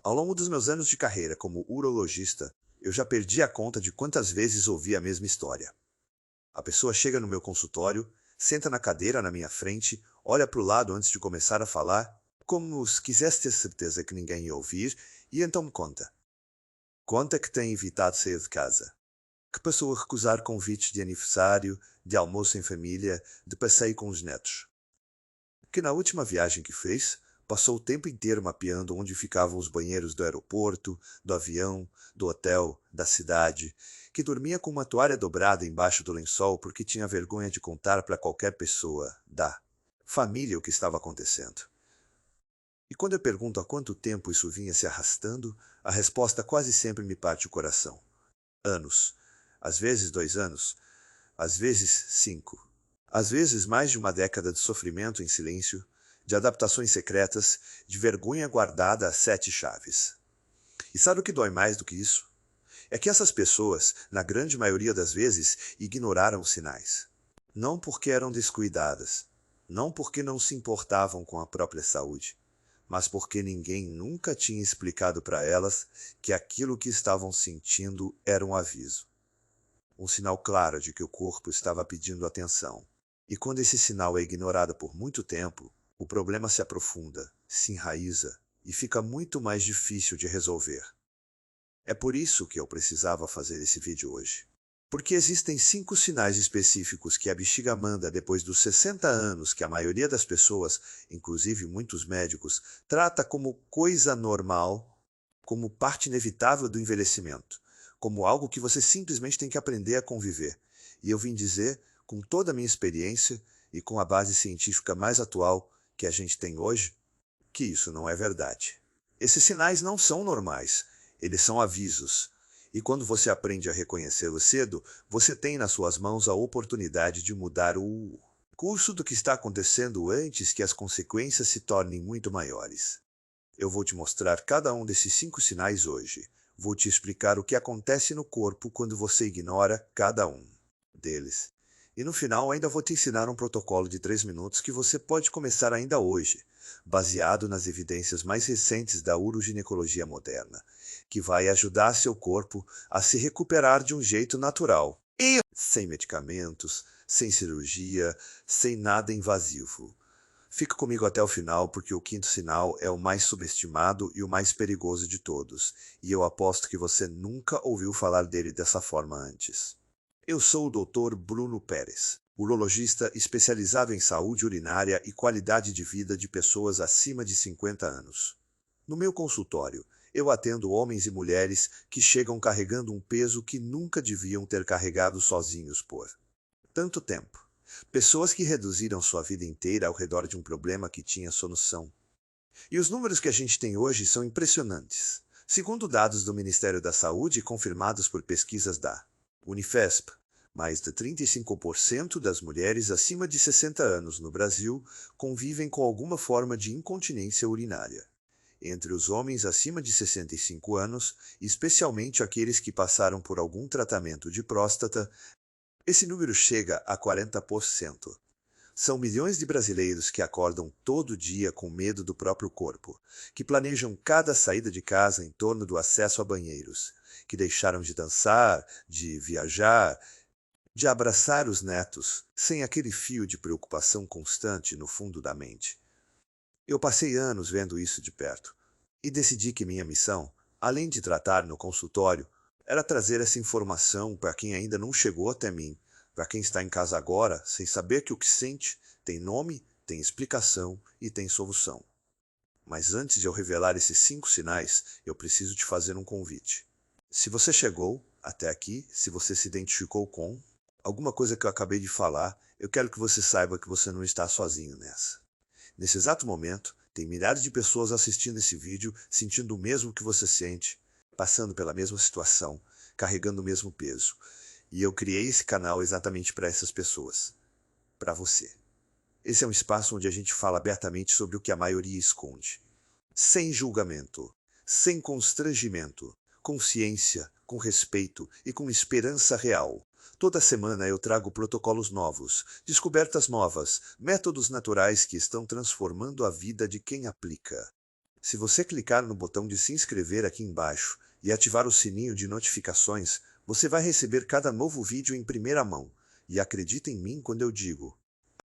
Ao longo dos meus anos de carreira como urologista, eu já perdi a conta de quantas vezes ouvi a mesma história. A pessoa chega no meu consultório, senta na cadeira na minha frente, olha para o lado antes de começar a falar, como se quisesse ter certeza que ninguém ia ouvir, e então me conta. Conta que tem evitado sair de casa, que passou a recusar convites de aniversário, de almoço em família, de passeio com os netos. Que na última viagem que fez, passou o tempo inteiro mapeando onde ficavam os banheiros do aeroporto, do avião, do hotel, da cidade, que dormia com uma toalha dobrada embaixo do lençol porque tinha vergonha de contar para qualquer pessoa da família o que estava acontecendo. E quando eu pergunto há quanto tempo isso vinha se arrastando, a resposta quase sempre me parte o coração. Anos. Às vezes 2 anos. Às vezes 5. Às vezes mais de uma década de sofrimento em silêncio, de adaptações secretas, de vergonha guardada a 7 chaves. E sabe o que dói mais do que isso? É que essas pessoas, na grande maioria das vezes, ignoraram os sinais. Não porque eram descuidadas, não porque não se importavam com a própria saúde, mas porque ninguém nunca tinha explicado para elas que aquilo que estavam sentindo era um aviso. Um sinal claro de que o corpo estava pedindo atenção. E quando esse sinal é ignorado por muito tempo, o problema se aprofunda, se enraiza e fica muito mais difícil de resolver. É por isso que eu precisava fazer esse vídeo hoje. Porque existem 5 sinais específicos que a bexiga manda depois dos 60 anos que a maioria das pessoas, inclusive muitos médicos, trata como coisa normal, como parte inevitável do envelhecimento, como algo que você simplesmente tem que aprender a conviver. E eu vim dizer, com toda a minha experiência e com a base científica mais atual que a gente tem hoje, que isso não é verdade. Esses sinais não são normais, eles são avisos. E quando você aprende a reconhecê-los cedo, você tem nas suas mãos a oportunidade de mudar o curso do que está acontecendo antes que as consequências se tornem muito maiores. Eu vou te mostrar cada um desses 5 sinais hoje. Vou te explicar o que acontece no corpo quando você ignora cada um deles. E no final ainda vou te ensinar um protocolo de 3 minutos que você pode começar ainda hoje, baseado nas evidências mais recentes da uroginecologia moderna, que vai ajudar seu corpo a se recuperar de um jeito natural e sem medicamentos, sem cirurgia, sem nada invasivo. Fique comigo até o final, porque o 5º sinal é o mais subestimado e o mais perigoso de todos, e eu aposto que você nunca ouviu falar dele dessa forma antes. Eu sou o Dr. Bruno Pérez, urologista especializado em saúde urinária e qualidade de vida de pessoas acima de 50 anos. No meu consultório, eu atendo homens e mulheres que chegam carregando um peso que nunca deviam ter carregado sozinhos por tanto tempo. Pessoas que reduziram sua vida inteira ao redor de um problema que tinha solução. E os números que a gente tem hoje são impressionantes. Segundo dados do Ministério da Saúde confirmados por pesquisas da Unifesp, mais de 35% das mulheres acima de 60 anos no Brasil convivem com alguma forma de incontinência urinária. Entre os homens acima de 65 anos, especialmente aqueles que passaram por algum tratamento de próstata, esse número chega a 40%. São milhões de brasileiros que acordam todo dia com medo do próprio corpo, que planejam cada saída de casa em torno do acesso a banheiros, que deixaram de dançar, de viajar, de abraçar os netos, sem aquele fio de preocupação constante no fundo da mente. Eu passei anos vendo isso de perto, e decidi que minha missão, além de tratar no consultório, era trazer essa informação para quem ainda não chegou até mim, para quem está em casa agora, sem saber que o que sente tem nome, tem explicação e tem solução. Mas antes de eu revelar esses 5 sinais, eu preciso te fazer um convite. Se você chegou até aqui, se você se identificou com alguma coisa que eu acabei de falar, eu quero que você saiba que você não está sozinho nessa. Nesse exato momento, tem milhares de pessoas assistindo esse vídeo, sentindo o mesmo que você sente, passando pela mesma situação, carregando o mesmo peso. E eu criei esse canal exatamente para essas pessoas. Para você. Esse é um espaço onde a gente fala abertamente sobre o que a maioria esconde. Sem julgamento, sem constrangimento, com ciência, com respeito e com esperança real. Toda semana eu trago protocolos novos, descobertas novas, métodos naturais que estão transformando a vida de quem aplica. Se você clicar no botão de se inscrever aqui embaixo e ativar o sininho de notificações, você vai receber cada novo vídeo em primeira mão. E acredita em mim quando eu digo: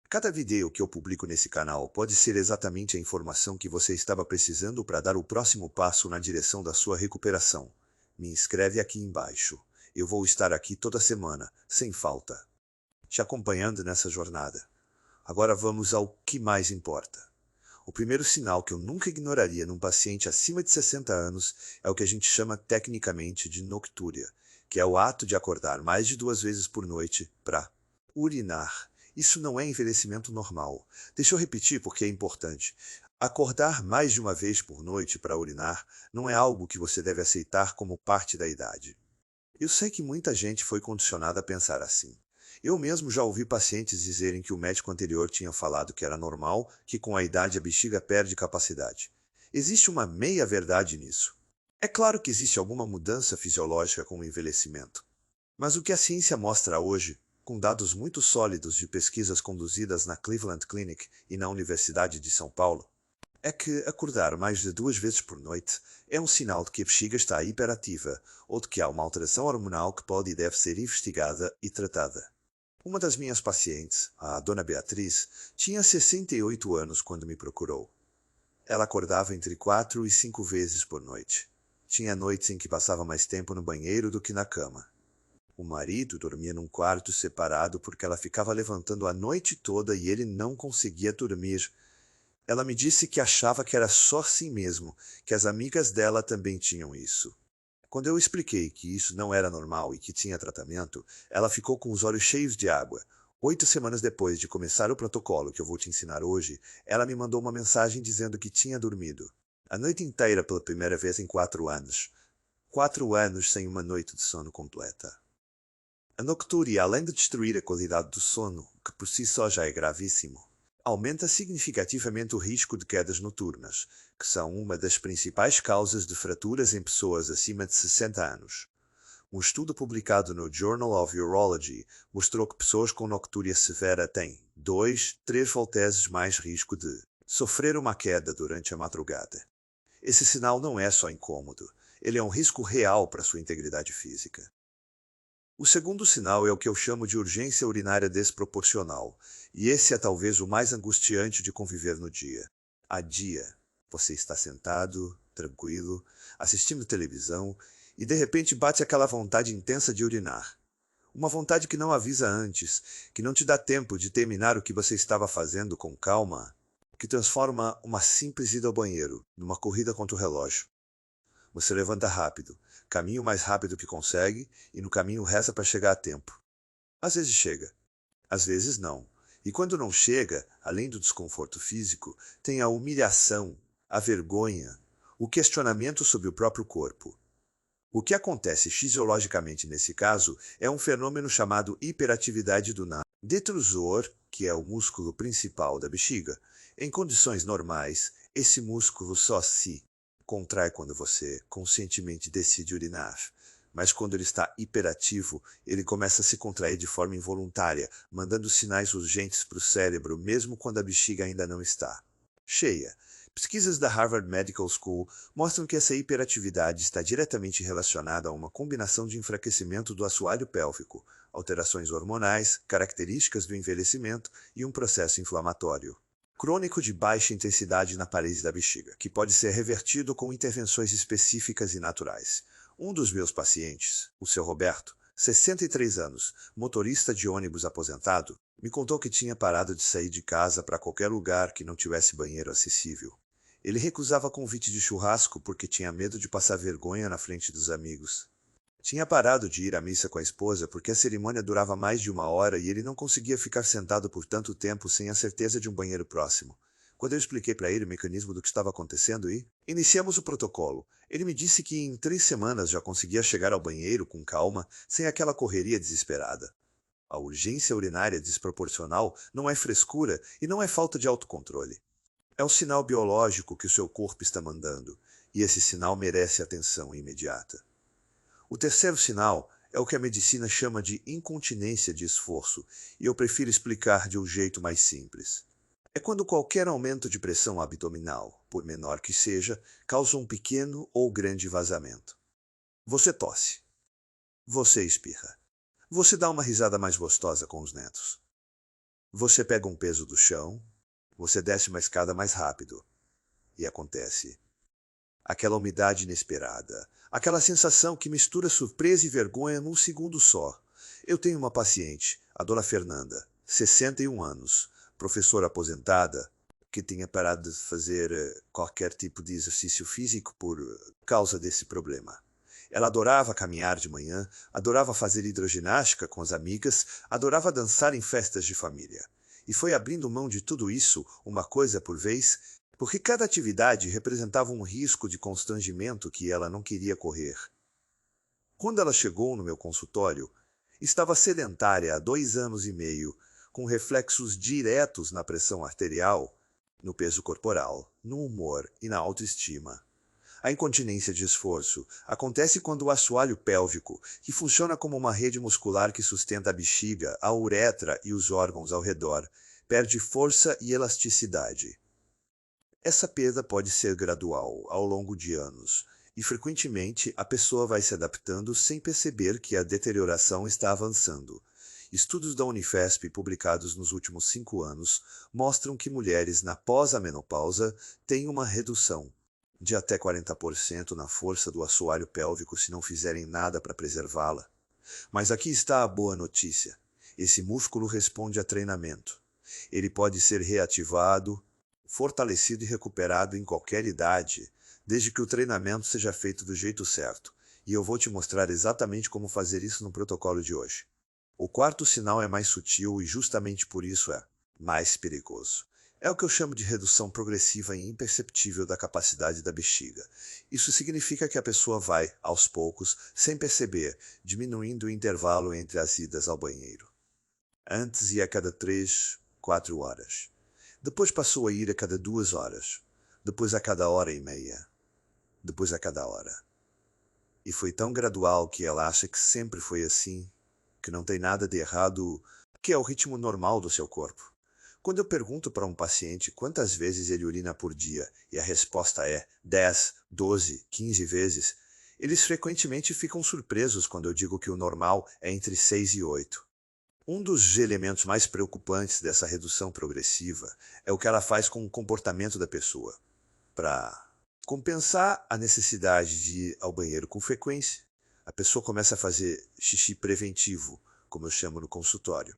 cada vídeo que eu publico nesse canal pode ser exatamente a informação que você estava precisando para dar o próximo passo na direção da sua recuperação. Me inscreve aqui embaixo. Eu vou estar aqui toda semana, sem falta, te acompanhando nessa jornada. Agora vamos ao que mais importa. O primeiro sinal que eu nunca ignoraria num paciente acima de 60 anos é o que a gente chama tecnicamente de noctúria, que é o ato de acordar mais de 2 vezes por noite para urinar. Isso não é envelhecimento normal. Deixa eu repetir porque é importante. Acordar mais de uma vez por noite para urinar não é algo que você deve aceitar como parte da idade. Eu sei que muita gente foi condicionada a pensar assim. Eu mesmo já ouvi pacientes dizerem que o médico anterior tinha falado que era normal, que com a idade a bexiga perde capacidade. Existe uma meia-verdade nisso. É claro que existe alguma mudança fisiológica com o envelhecimento. Mas o que a ciência mostra hoje, com dados muito sólidos de pesquisas conduzidas na Cleveland Clinic e na Universidade de São Paulo, é que acordar mais de 2 vezes por noite é um sinal de que a bexiga está hiperativa ou de que há uma alteração hormonal que pode e deve ser investigada e tratada. Uma das minhas pacientes, a dona Beatriz, tinha 68 anos quando me procurou. Ela acordava entre 4 e 5 vezes por noite. Tinha noites em que passava mais tempo no banheiro do que na cama. O marido dormia num quarto separado porque ela ficava levantando a noite toda e ele não conseguia dormir. Ela me disse que achava que era só assim mesmo, que as amigas dela também tinham isso. Quando eu expliquei que isso não era normal e que tinha tratamento, ela ficou com os olhos cheios de água. 8 semanas depois de começar o protocolo que eu vou te ensinar hoje, ela me mandou uma mensagem dizendo que tinha dormido a noite inteira pela primeira vez em 4 anos. 4 anos sem uma noite de sono completa. A noctúria, além de destruir a qualidade do sono, que por si só já é gravíssimo, aumenta significativamente o risco de quedas noturnas, que são uma das principais causas de fraturas em pessoas acima de 60 anos. Um estudo publicado no Journal of Urology mostrou que pessoas com noctúria severa têm 2-3 vezes mais risco de sofrer uma queda durante a madrugada. Esse sinal não é só incômodo, ele é um risco real para sua integridade física. O segundo sinal é o que eu chamo de urgência urinária desproporcional, e esse é talvez o mais angustiante de conviver no dia. Há dia, você está sentado, tranquilo, assistindo televisão, e de repente bate aquela vontade intensa de urinar. Uma vontade que não avisa antes, que não te dá tempo de terminar o que você estava fazendo com calma, que transforma uma simples ida ao banheiro numa corrida contra o relógio. Você levanta rápido, caminha o mais rápido que consegue e no caminho reza para chegar a tempo. Às vezes chega, às vezes não. E quando não chega, além do desconforto físico, tem a humilhação, a vergonha, o questionamento sobre o próprio corpo. O que acontece fisiologicamente nesse caso é um fenômeno chamado hiperatividade do detrusor, que é o músculo principal da bexiga. Em condições normais, esse músculo só se contrai quando você conscientemente decide urinar. Mas quando ele está hiperativo, ele começa a se contrair de forma involuntária, mandando sinais urgentes para o cérebro, mesmo quando a bexiga ainda não está cheia. Pesquisas da Harvard Medical School mostram que essa hiperatividade está diretamente relacionada a uma combinação de enfraquecimento do assoalho pélvico, alterações hormonais, características do envelhecimento e um processo inflamatório crônico de baixa intensidade na parede da bexiga, que pode ser revertido com intervenções específicas e naturais. Um dos meus pacientes, o seu Roberto, 63 anos, motorista de ônibus aposentado, me contou que tinha parado de sair de casa para qualquer lugar que não tivesse banheiro acessível. Ele recusava convite de churrasco porque tinha medo de passar vergonha na frente dos amigos. Tinha parado de ir à missa com a esposa porque a cerimônia durava mais de 1 hora e ele não conseguia ficar sentado por tanto tempo sem a certeza de um banheiro próximo. Quando eu expliquei para ele o mecanismo do que estava acontecendo e iniciamos o protocolo, ele me disse que em 3 semanas já conseguia chegar ao banheiro com calma, sem aquela correria desesperada. A urgência urinária desproporcional não é frescura e não é falta de autocontrole. É um sinal biológico que o seu corpo está mandando, e esse sinal merece atenção imediata. O terceiro sinal é o que a medicina chama de incontinência de esforço, e eu prefiro explicar de um jeito mais simples. É quando qualquer aumento de pressão abdominal, por menor que seja, causa um pequeno ou grande vazamento. Você tosse. Você espirra. Você dá uma risada mais gostosa com os netos. Você pega um peso do chão. Você desce uma escada mais rápido. E acontece. Aquela umidade inesperada. Aquela sensação que mistura surpresa e vergonha num segundo só. Eu tenho uma paciente, a dona Fernanda, 61 anos, professora aposentada, que tinha parado de fazer qualquer tipo de exercício físico por causa desse problema. Ela adorava caminhar de manhã, adorava fazer hidroginástica com as amigas, adorava dançar em festas de família. E foi abrindo mão de tudo isso, uma coisa por vez, porque cada atividade representava um risco de constrangimento que ela não queria correr. Quando ela chegou no meu consultório, estava sedentária há 2 anos e meio, com reflexos diretos na pressão arterial, no peso corporal, no humor e na autoestima. A incontinência de esforço acontece quando o assoalho pélvico, que funciona como uma rede muscular que sustenta a bexiga, a uretra e os órgãos ao redor, perde força e elasticidade. Essa perda pode ser gradual, ao longo de anos, e frequentemente a pessoa vai se adaptando sem perceber que a deterioração está avançando. Estudos da Unifesp publicados nos últimos 5 anos mostram que mulheres na pós-menopausa têm uma redução de até 40% na força do assoalho pélvico se não fizerem nada para preservá-la. Mas aqui está a boa notícia. Esse músculo responde a treinamento. Ele pode ser reativado, fortalecido e recuperado em qualquer idade, desde que o treinamento seja feito do jeito certo. E eu vou te mostrar exatamente como fazer isso no protocolo de hoje. O quarto sinal é mais sutil e justamente por isso é mais perigoso. É o que eu chamo de redução progressiva e imperceptível da capacidade da bexiga. Isso significa que a pessoa vai, aos poucos, sem perceber, diminuindo o intervalo entre as idas ao banheiro. Antes ia a cada 3, 4 horas. Depois passou a ir a cada 2 horas. Depois a cada hora e meia. Depois a cada hora. E foi tão gradual que ela acha que sempre foi assim, que não tem nada de errado, que é o ritmo normal do seu corpo. Quando eu pergunto para um paciente quantas vezes ele urina por dia e a resposta é 10, 12, 15 vezes, eles frequentemente ficam surpresos quando eu digo que o normal é entre 6 e 8. Um dos elementos mais preocupantes dessa redução progressiva é o que ela faz com o comportamento da pessoa. Para compensar a necessidade de ir ao banheiro com frequência, a pessoa começa a fazer xixi preventivo, como eu chamo no consultório.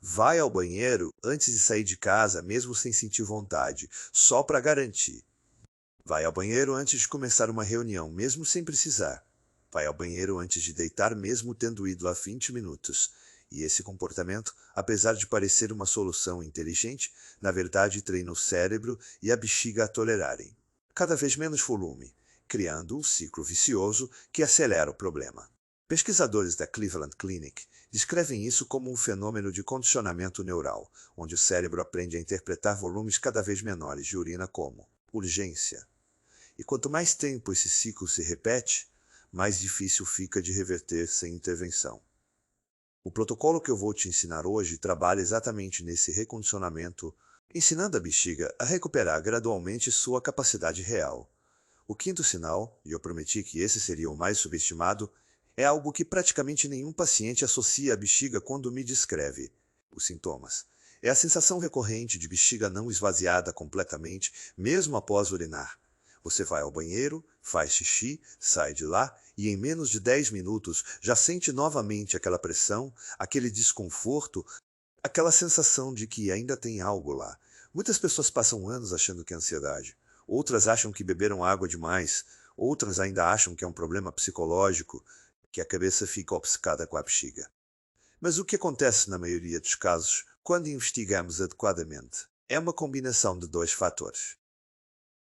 Vai ao banheiro antes de sair de casa, mesmo sem sentir vontade, só para garantir. Vai ao banheiro antes de começar uma reunião, mesmo sem precisar. Vai ao banheiro antes de deitar, mesmo tendo ido há 20 minutos. E esse comportamento, apesar de parecer uma solução inteligente, na verdade treina o cérebro e a bexiga a tolerarem cada vez menos volume, criando um ciclo vicioso que acelera o problema. Pesquisadores da Cleveland Clinic descrevem isso como um fenômeno de condicionamento neural, onde o cérebro aprende a interpretar volumes cada vez menores de urina como urgência. E quanto mais tempo esse ciclo se repete, mais difícil fica de reverter sem intervenção. O protocolo que eu vou te ensinar hoje trabalha exatamente nesse recondicionamento, ensinando a bexiga a recuperar gradualmente sua capacidade real. O quinto sinal, e eu prometi que esse seria o mais subestimado, é algo que praticamente nenhum paciente associa à bexiga quando me descreve os sintomas. É a sensação recorrente de bexiga não esvaziada completamente, mesmo após urinar. Você vai ao banheiro, faz xixi, sai de lá e em menos de 10 minutos já sente novamente aquela pressão, aquele desconforto, aquela sensação de que ainda tem algo lá. Muitas pessoas passam anos achando que é ansiedade. Outras acham que beberam água demais. Outras ainda acham que é um problema psicológico, que a cabeça fica obcecada com a bexiga. Mas o que acontece na maioria dos casos, quando investigamos adequadamente, é uma combinação de 2 fatores.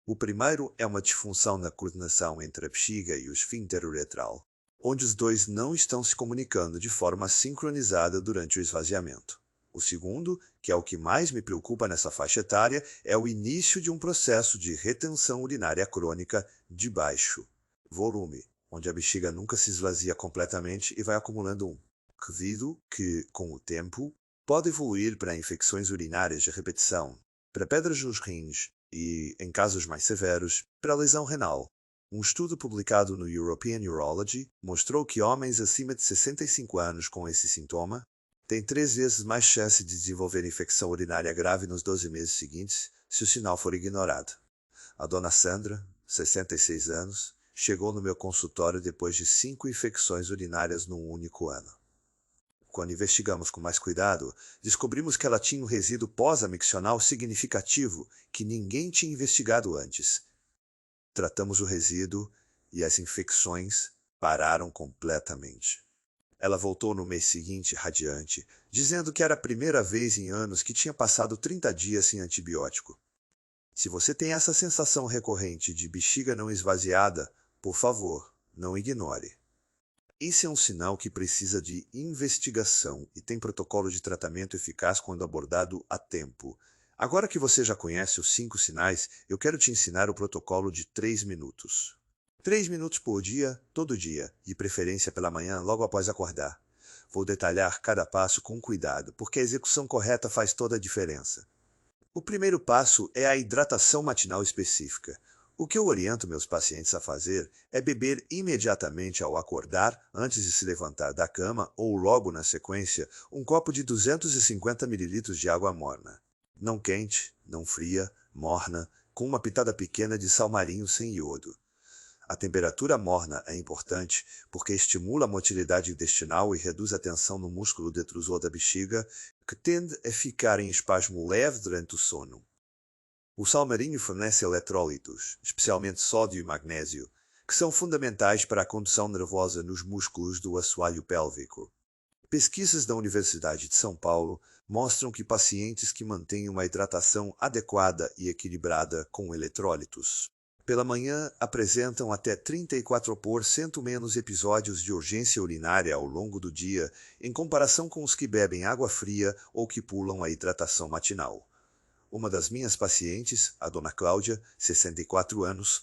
O primeiro é uma disfunção na coordenação entre a bexiga e o esfíncter uretral, onde os dois não estão se comunicando de forma sincronizada durante o esvaziamento. O segundo, que é o que mais me preocupa nessa faixa etária, é o início de um processo de retenção urinária crônica de baixo volume, onde a bexiga nunca se esvazia completamente e vai acumulando um resíduo que, com o tempo, pode evoluir para infecções urinárias de repetição, para pedras nos rins e, em casos mais severos, para lesão renal. Um estudo publicado no European Urology mostrou que homens acima de 65 anos com esse sintoma têm 3 vezes mais chance de desenvolver infecção urinária grave nos 12 meses seguintes se o sinal for ignorado. A dona Sandra, 66 anos, chegou no meu consultório depois de 5 infecções urinárias num único ano. Quando investigamos com mais cuidado, descobrimos que ela tinha um resíduo pós-amiccional significativo que ninguém tinha investigado antes. Tratamos o resíduo e as infecções pararam completamente. Ela voltou no mês seguinte radiante, dizendo que era a primeira vez em anos que tinha passado 30 dias sem antibiótico. Se você tem essa sensação recorrente de bexiga não esvaziada, por favor, não ignore. Esse é um sinal que precisa de investigação e tem protocolo de tratamento eficaz quando abordado a tempo. Agora que você já conhece os 5 sinais, eu quero te ensinar o protocolo de 3 minutos. 3 minutos por dia, todo dia, de preferência pela manhã, logo após acordar. Vou detalhar cada passo com cuidado, porque a execução correta faz toda a diferença. O primeiro passo é a hidratação matinal específica. O que eu oriento meus pacientes a fazer é beber imediatamente ao acordar, antes de se levantar da cama ou logo na sequência, um copo de 250 ml de água morna. Não quente, não fria, morna, com uma pitada pequena de sal marinho sem iodo. A temperatura morna é importante porque estimula a motilidade intestinal e reduz a tensão no músculo detrusor da bexiga, que tende a ficar em espasmo leve durante o sono. O sal marinho fornece eletrólitos, especialmente sódio e magnésio, que são fundamentais para a condução nervosa nos músculos do assoalho pélvico. Pesquisas da Universidade de São Paulo mostram que pacientes que mantêm uma hidratação adequada e equilibrada com eletrólitos pela manhã apresentam até 34% menos episódios de urgência urinária ao longo do dia em comparação com os que bebem água fria ou que pulam a hidratação matinal. Uma das minhas pacientes, a dona Cláudia, 64 anos,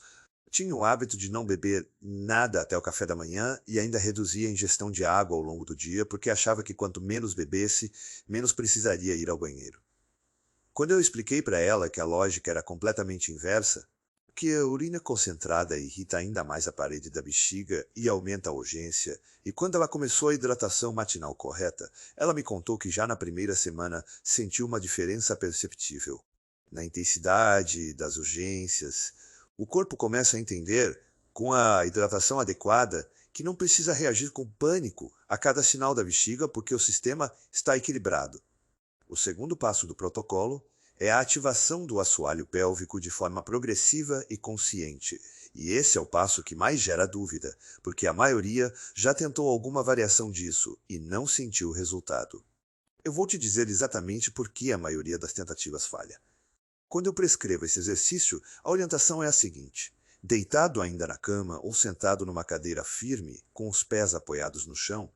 tinha o hábito de não beber nada até o café da manhã e ainda reduzia a ingestão de água ao longo do dia porque achava que quanto menos bebesse, menos precisaria ir ao banheiro. Quando eu expliquei para ela que a lógica era completamente inversa, que a urina concentrada irrita ainda mais a parede da bexiga e aumenta a urgência, e quando ela começou a hidratação matinal correta, ela me contou que já na primeira semana sentiu uma diferença perceptível na intensidade das urgências. O corpo começa a entender, com a hidratação adequada, que não precisa reagir com pânico a cada sinal da bexiga porque o sistema está equilibrado. O segundo passo do protocolo é a ativação do assoalho pélvico de forma progressiva e consciente. E esse é o passo que mais gera dúvida, porque a maioria já tentou alguma variação disso e não sentiu resultado. Eu vou te dizer exatamente por que a maioria das tentativas falha. Quando eu prescrevo esse exercício, a orientação é a seguinte: deitado ainda na cama ou sentado numa cadeira firme, com os pés apoiados no chão,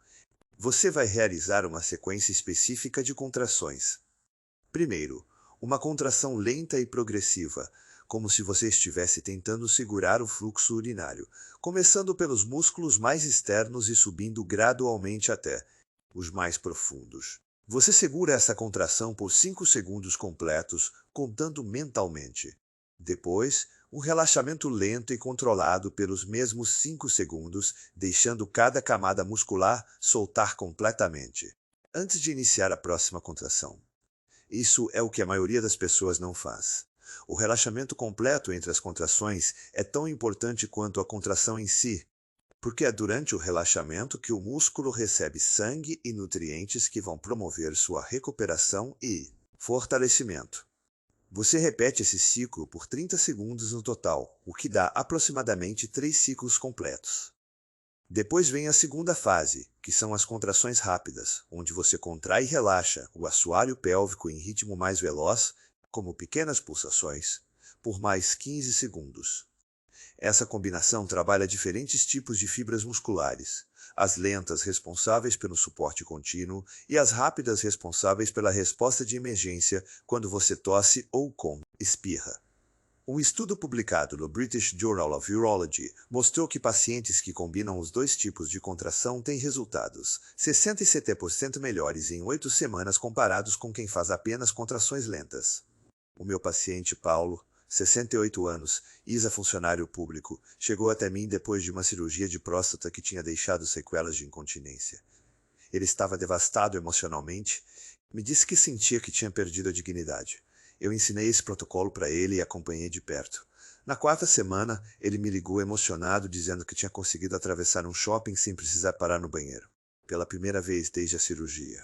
você vai realizar uma sequência específica de contrações. Primeiro, uma contração lenta e progressiva, como se você estivesse tentando segurar o fluxo urinário, começando pelos músculos mais externos e subindo gradualmente até os mais profundos. Você segura essa contração por 5 segundos completos, contando mentalmente. Depois, um relaxamento lento e controlado pelos mesmos 5 segundos, deixando cada camada muscular soltar completamente, antes de iniciar a próxima contração. Isso é o que a maioria das pessoas não faz. O relaxamento completo entre as contrações é tão importante quanto a contração em si, porque é durante o relaxamento que o músculo recebe sangue e nutrientes que vão promover sua recuperação e fortalecimento. Você repete esse ciclo por 30 segundos no total, o que dá aproximadamente 3 ciclos completos. Depois vem a segunda fase, que são as contrações rápidas, onde você contrai e relaxa o assoalho pélvico em ritmo mais veloz, como pequenas pulsações, por mais 15 segundos. Essa combinação trabalha diferentes tipos de fibras musculares, as lentas responsáveis pelo suporte contínuo e as rápidas responsáveis pela resposta de emergência quando você tosse ou espirra. Um estudo publicado no British Journal of Urology mostrou que pacientes que combinam os 2 tipos de contração têm resultados 67% melhores em 8 semanas comparados com quem faz apenas contrações lentas. O meu paciente Paulo, 68 anos, funcionário público, chegou até mim depois de uma cirurgia de próstata que tinha deixado sequelas de incontinência. Ele estava devastado emocionalmente. Me disse que sentia que tinha perdido a dignidade. Eu ensinei esse protocolo para ele e acompanhei de perto. Na quarta semana, ele me ligou emocionado dizendo que tinha conseguido atravessar um shopping sem precisar parar no banheiro. Pela primeira vez desde a cirurgia.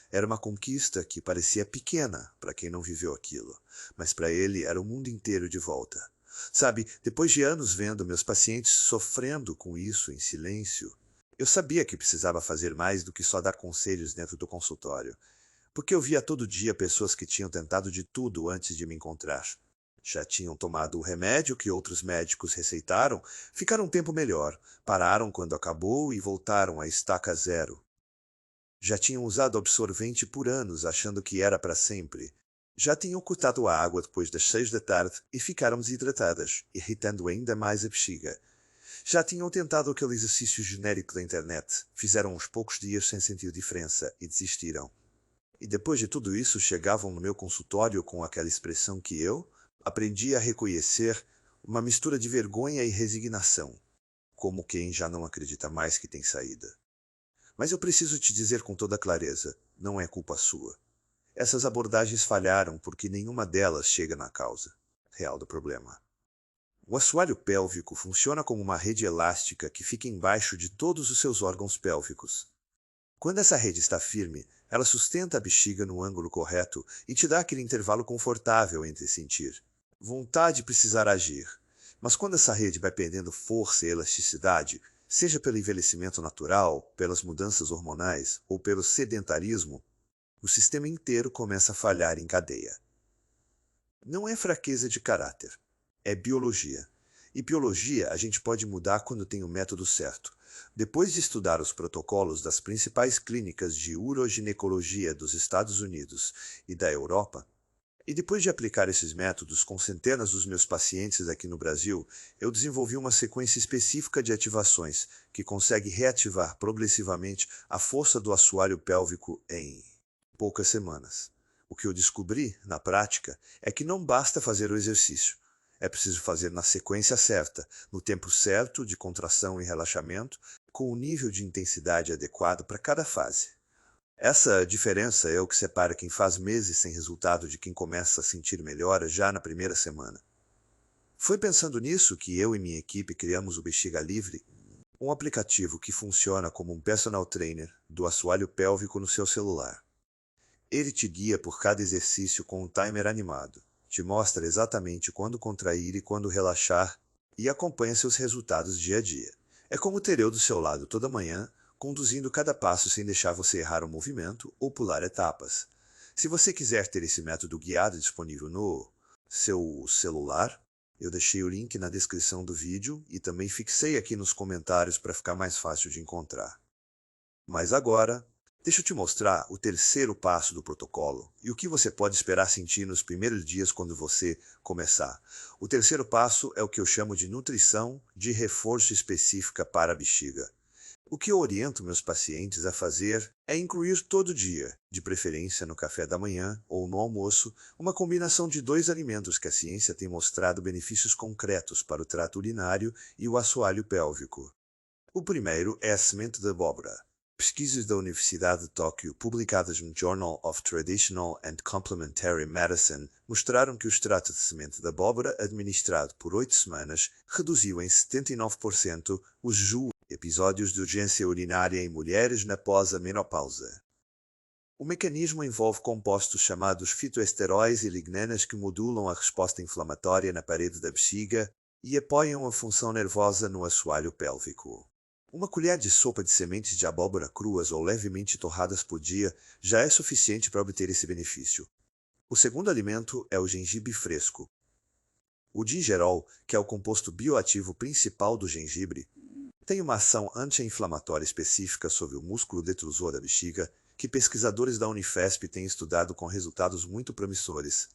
Era uma conquista que parecia pequena para quem não viveu aquilo, mas para ele era o mundo inteiro de volta. Sabe, depois de anos vendo meus pacientes sofrendo com isso em silêncio, eu sabia que precisava fazer mais do que só dar conselhos dentro do consultório, porque eu via todo dia pessoas que tinham tentado de tudo antes de me encontrar. Já tinham tomado o remédio que outros médicos receitaram, ficaram um tempo melhor, pararam quando acabou e voltaram à estaca zero. Já tinham usado absorvente por anos, achando que era para sempre. Já tinham cortado a água depois das 6 da tarde e ficaram desidratadas, irritando ainda mais a bexiga. Já tinham tentado aquele exercício genérico da internet, fizeram uns poucos dias sem sentir diferença e desistiram. E depois de tudo isso chegavam no meu consultório com aquela expressão que eu aprendi a reconhecer, uma mistura de vergonha e resignação, como quem já não acredita mais que tem saída. Mas eu preciso te dizer com toda clareza, não é culpa sua. Essas abordagens falharam porque nenhuma delas chega na causa real do problema. O assoalho pélvico funciona como uma rede elástica que fica embaixo de todos os seus órgãos pélvicos. Quando essa rede está firme, ela sustenta a bexiga no ângulo correto e te dá aquele intervalo confortável entre sentir vontade e precisar agir. Mas quando essa rede vai perdendo força e elasticidade, seja pelo envelhecimento natural, pelas mudanças hormonais ou pelo sedentarismo, o sistema inteiro começa a falhar em cadeia. Não é fraqueza de caráter, é biologia. E biologia a gente pode mudar quando tem o método certo. Depois de estudar os protocolos das principais clínicas de uroginecologia dos Estados Unidos e da Europa, e depois de aplicar esses métodos com centenas dos meus pacientes aqui no Brasil, eu desenvolvi uma sequência específica de ativações que consegue reativar progressivamente a força do assoalho pélvico em poucas semanas. O que eu descobri, na prática, é que não basta fazer o exercício. É preciso fazer na sequência certa, no tempo certo de contração e relaxamento, com o nível de intensidade adequado para cada fase. Essa diferença é o que separa quem faz meses sem resultado de quem começa a sentir melhora já na primeira semana. Foi pensando nisso que eu e minha equipe criamos o Bexiga Livre, um aplicativo que funciona como um personal trainer do assoalho pélvico no seu celular. Ele te guia por cada exercício com um timer animado, te mostra exatamente quando contrair e quando relaxar e acompanha seus resultados dia a dia. É como ter eu do seu lado toda manhã, conduzindo cada passo sem deixar você errar o movimento ou pular etapas. Se você quiser ter esse método guiado disponível no seu celular, eu deixei o link na descrição do vídeo e também fixei aqui nos comentários para ficar mais fácil de encontrar. Mas agora, deixa eu te mostrar o terceiro passo do protocolo e o que você pode esperar sentir nos primeiros dias quando você começar. O terceiro passo é o que eu chamo de nutrição de reforço específica para a bexiga. O que eu oriento meus pacientes a fazer é incluir todo dia, de preferência no café da manhã ou no almoço, uma combinação de 2 alimentos que a ciência tem mostrado benefícios concretos para o trato urinário e o assoalho pélvico. O primeiro é a semente de abóbora. Pesquisas da Universidade de Tóquio, publicadas no Journal of Traditional and Complementary Medicine, mostraram que o extrato de semente de abóbora administrado por 8 semanas reduziu em 79% os episódios de urgência urinária em mulheres na pós-menopausa. O mecanismo envolve compostos chamados fitoesteróis e lignanas que modulam a resposta inflamatória na parede da bexiga e apoiam a função nervosa no assoalho pélvico. Uma colher de sopa de sementes de abóbora cruas ou levemente torradas por dia já é suficiente para obter esse benefício. O segundo alimento é o gengibre fresco. O gingerol, que é o composto bioativo principal do gengibre, tem uma ação anti-inflamatória específica sobre o músculo detrusor da bexiga que pesquisadores da Unifesp têm estudado com resultados muito promissores.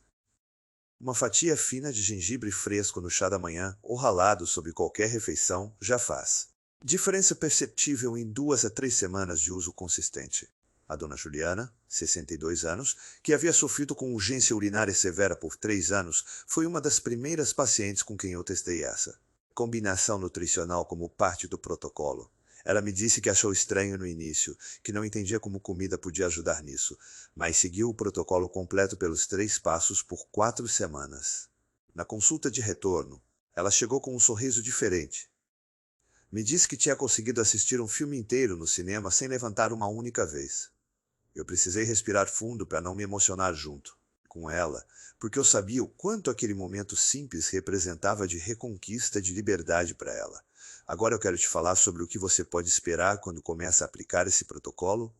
Uma fatia fina de gengibre fresco no chá da manhã ou ralado sobre qualquer refeição já faz diferença perceptível em 2 a 3 semanas de uso consistente. A dona Juliana, 62 anos, que havia sofrido com urgência urinária severa por 3 anos, foi uma das primeiras pacientes com quem eu testei essa combinação nutricional como parte do protocolo. Ela me disse que achou estranho no início, que não entendia como comida podia ajudar nisso, mas seguiu o protocolo completo pelos 3 passos por 4 semanas. Na consulta de retorno, ela chegou com um sorriso diferente. Me disse que tinha conseguido assistir um filme inteiro no cinema sem levantar uma única vez. Eu precisei respirar fundo para não me emocionar junto com ela, porque eu sabia o quanto aquele momento simples representava de reconquista de liberdade para ela. Agora eu quero te falar sobre o que você pode esperar quando começa a aplicar esse protocolo,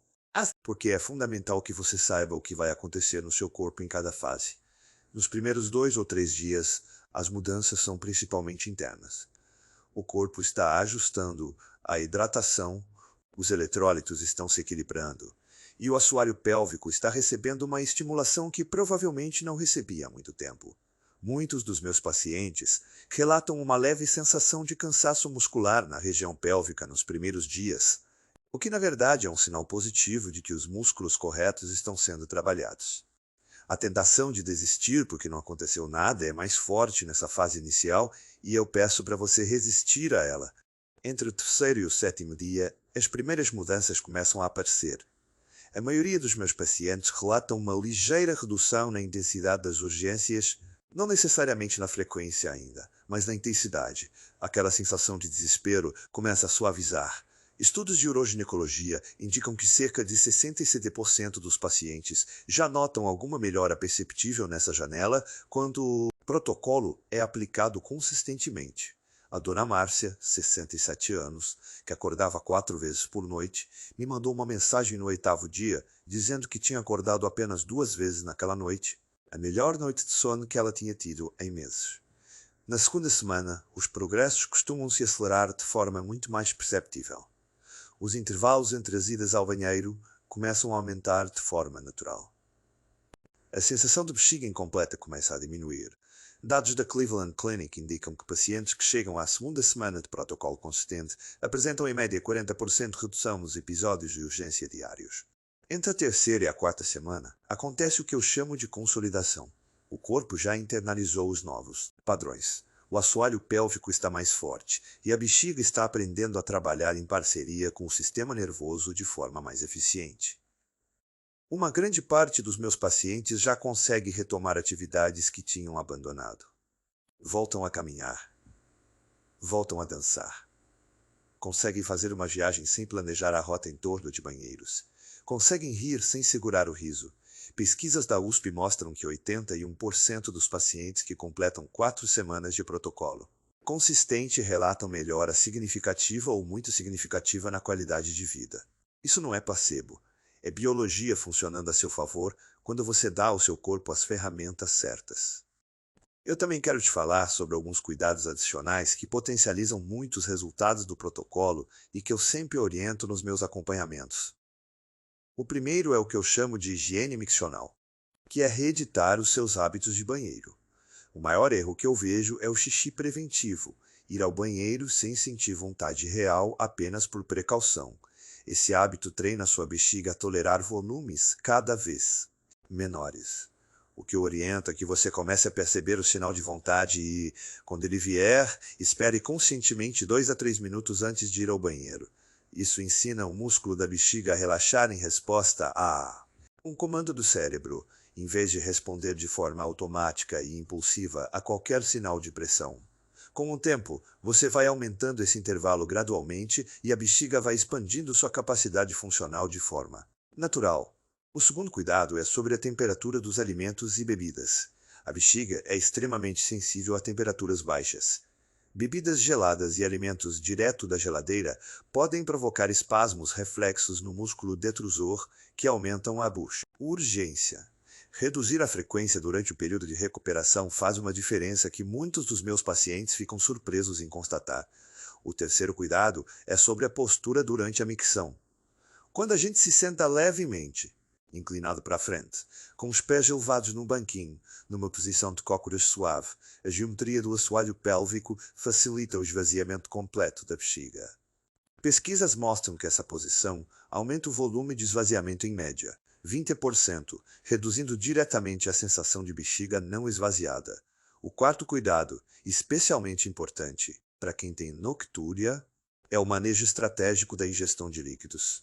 porque é fundamental que você saiba o que vai acontecer no seu corpo em cada fase. Nos primeiros 2 ou 3 dias, as mudanças são principalmente internas. O corpo está ajustando a hidratação, os eletrólitos estão se equilibrando, e o assoalho pélvico está recebendo uma estimulação que provavelmente não recebia há muito tempo. Muitos dos meus pacientes relatam uma leve sensação de cansaço muscular na região pélvica nos primeiros dias, o que na verdade é um sinal positivo de que os músculos corretos estão sendo trabalhados. A tentação de desistir porque não aconteceu nada é mais forte nessa fase inicial e eu peço para você resistir a ela. Entre o 3º e o 7º dia, as primeiras mudanças começam a aparecer. A maioria dos meus pacientes relatam uma ligeira redução na intensidade das urgências, não necessariamente na frequência ainda, mas na intensidade. Aquela sensação de desespero começa a suavizar. Estudos de uroginecologia indicam que cerca de 67% dos pacientes já notam alguma melhora perceptível nessa janela quando o protocolo é aplicado consistentemente. A dona Márcia, 67 anos, que acordava 4 vezes por noite, me mandou uma mensagem no 8º dia, dizendo que tinha acordado apenas 2 vezes naquela noite, a melhor noite de sono que ela tinha tido em meses. Na segunda semana, os progressos costumam se acelerar de forma muito mais perceptível. Os intervalos entre as idas ao banheiro começam a aumentar de forma natural. A sensação de bexiga incompleta começa a diminuir. Dados da Cleveland Clinic indicam que pacientes que chegam à segunda semana de protocolo consistente apresentam em média 40% de redução nos episódios de urgência diários. Entre a 3ª e a 4ª semana, acontece o que eu chamo de consolidação. O corpo já internalizou os novos padrões. O assoalho pélvico está mais forte e a bexiga está aprendendo a trabalhar em parceria com o sistema nervoso de forma mais eficiente. Uma grande parte dos meus pacientes já consegue retomar atividades que tinham abandonado. Voltam a caminhar. Voltam a dançar. Conseguem fazer uma viagem sem planejar a rota em torno de banheiros. Conseguem rir sem segurar o riso. Pesquisas da USP mostram que 81% dos pacientes que completam 4 semanas de protocolo consistente relatam melhora significativa ou muito significativa na qualidade de vida. Isso não é placebo. É biologia funcionando a seu favor quando você dá ao seu corpo as ferramentas certas. Eu também quero te falar sobre alguns cuidados adicionais que potencializam muito os resultados do protocolo e que eu sempre oriento nos meus acompanhamentos. O primeiro é o que eu chamo de higiene miccional, que é reeditar os seus hábitos de banheiro. O maior erro que eu vejo é o xixi preventivo, ir ao banheiro sem sentir vontade real apenas por precaução. Esse hábito treina sua bexiga a tolerar volumes cada vez menores. O que eu oriento é que você comece a perceber o sinal de vontade e, quando ele vier, espere conscientemente 2 a 3 minutos antes de ir ao banheiro. Isso ensina o músculo da bexiga a relaxar em resposta a um comando do cérebro, em vez de responder de forma automática e impulsiva a qualquer sinal de pressão. Com o tempo, você vai aumentando esse intervalo gradualmente e a bexiga vai expandindo sua capacidade funcional de forma natural. O segundo cuidado é sobre a temperatura dos alimentos e bebidas. A bexiga é extremamente sensível a temperaturas baixas. Bebidas geladas e alimentos direto da geladeira podem provocar espasmos reflexos no músculo detrusor que aumentam a bucha. Urgência. Reduzir a frequência durante o período de recuperação faz uma diferença que muitos dos meus pacientes ficam surpresos em constatar. O terceiro cuidado é sobre a postura durante a micção. Quando a gente se senta levemente, inclinado para frente, com os pés elevados num banquinho, numa posição de cócoras suave, a geometria do assoalho pélvico facilita o esvaziamento completo da bexiga. Pesquisas mostram que essa posição aumenta o volume de esvaziamento em média, 20%, reduzindo diretamente a sensação de bexiga não esvaziada. O quarto cuidado, especialmente importante para quem tem noctúria, é o manejo estratégico da ingestão de líquidos.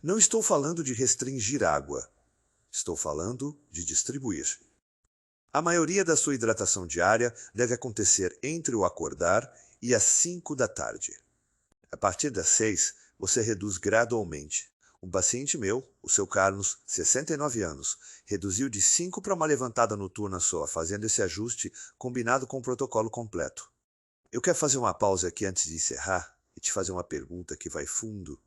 Não estou falando de restringir água, estou falando de distribuir. A maioria da sua hidratação diária deve acontecer entre o acordar e as 5 da tarde. A partir das 6, você reduz gradualmente. Um paciente meu, o seu Carlos, 69 anos, reduziu de 5 para uma levantada noturna só, fazendo esse ajuste combinado com o protocolo completo. Eu quero fazer uma pausa aqui antes de encerrar e te fazer uma pergunta que vai fundo.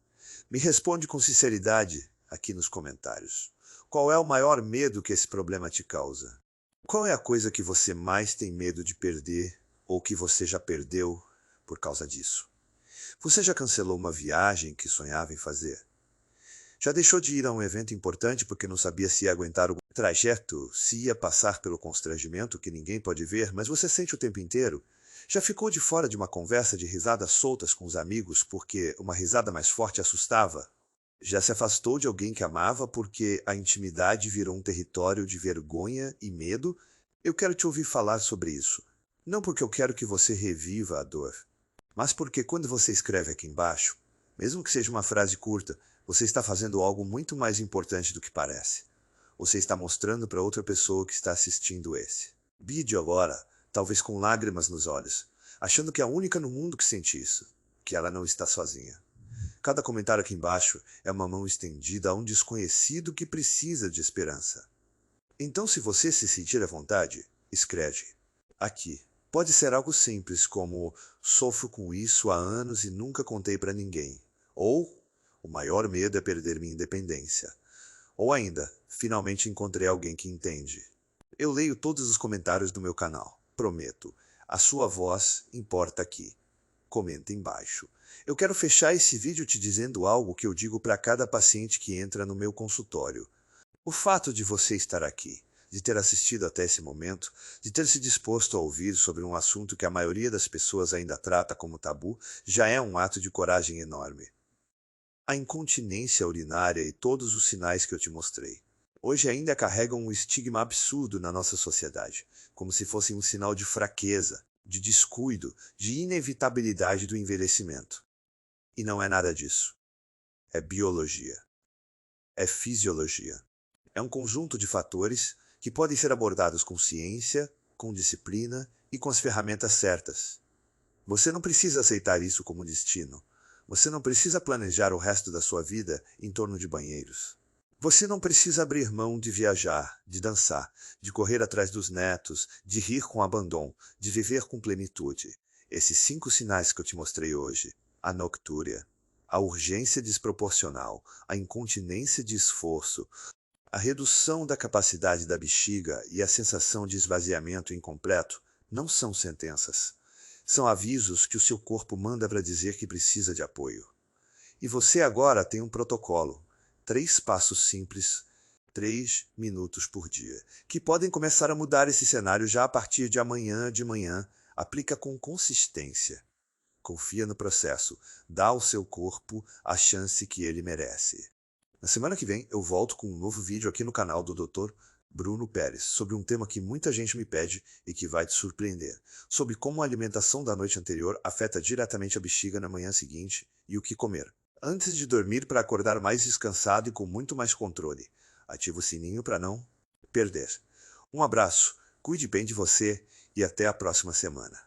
Me responde com sinceridade aqui nos comentários. Qual é o maior medo que esse problema te causa? Qual é a coisa que você mais tem medo de perder ou que você já perdeu por causa disso? Você já cancelou uma viagem que sonhava em fazer? Já deixou de ir a um evento importante porque não sabia se ia aguentar o trajeto, se ia passar pelo constrangimento que ninguém pode ver, mas você sente o tempo inteiro? Já ficou de fora de uma conversa de risadas soltas com os amigos porque uma risada mais forte assustava? Já se afastou de alguém que amava porque a intimidade virou um território de vergonha e medo? Eu quero te ouvir falar sobre isso. Não porque eu quero que você reviva a dor, mas porque quando você escreve aqui embaixo, mesmo que seja uma frase curta, você está fazendo algo muito mais importante do que parece. Você está mostrando para outra pessoa que está assistindo esse vídeo agora, talvez com lágrimas nos olhos, achando que é a única no mundo que sente isso, que ela não está sozinha. Cada comentário aqui embaixo é uma mão estendida a um desconhecido que precisa de esperança. Então, se você se sentir à vontade, escreve aqui. Pode ser algo simples como sofro com isso há anos e nunca contei para ninguém. Ou o maior medo é perder minha independência. Ou ainda, finalmente encontrei alguém que entende. Eu leio todos os comentários do meu canal. Prometo. A sua voz importa aqui. Comenta embaixo. Eu quero fechar esse vídeo te dizendo algo que eu digo para cada paciente que entra no meu consultório. O fato de você estar aqui, de ter assistido até esse momento, de ter se disposto a ouvir sobre um assunto que a maioria das pessoas ainda trata como tabu, já é um ato de coragem enorme. A incontinência urinária e todos os sinais que eu te mostrei hoje ainda carregam um estigma absurdo na nossa sociedade, como se fossem um sinal de fraqueza, de descuido, de inevitabilidade do envelhecimento. E não é nada disso. É biologia. É fisiologia. É um conjunto de fatores que podem ser abordados com ciência, com disciplina e com as ferramentas certas. Você não precisa aceitar isso como destino. Você não precisa planejar o resto da sua vida em torno de banheiros. Você não precisa abrir mão de viajar, de dançar, de correr atrás dos netos, de rir com abandon, de viver com plenitude. Esses 5 sinais que eu te mostrei hoje, a noctúria, a urgência desproporcional, a incontinência de esforço, a redução da capacidade da bexiga e a sensação de esvaziamento incompleto, não são sentenças. São avisos que o seu corpo manda para dizer que precisa de apoio. E você agora tem um protocolo. 3 passos simples, 3 minutos por dia, que podem começar a mudar esse cenário já a partir de amanhã de manhã. Aplica com consistência. Confia no processo. Dá ao seu corpo a chance que ele merece. Na semana que vem eu volto com um novo vídeo aqui no canal do Dr. Bruno Pérez, sobre um tema que muita gente me pede e que vai te surpreender, sobre como a alimentação da noite anterior afeta diretamente a bexiga na manhã seguinte e o que comer antes de dormir para acordar mais descansado e com muito mais controle. Ativa o sininho para não perder. Um abraço, cuide bem de você e até a próxima semana.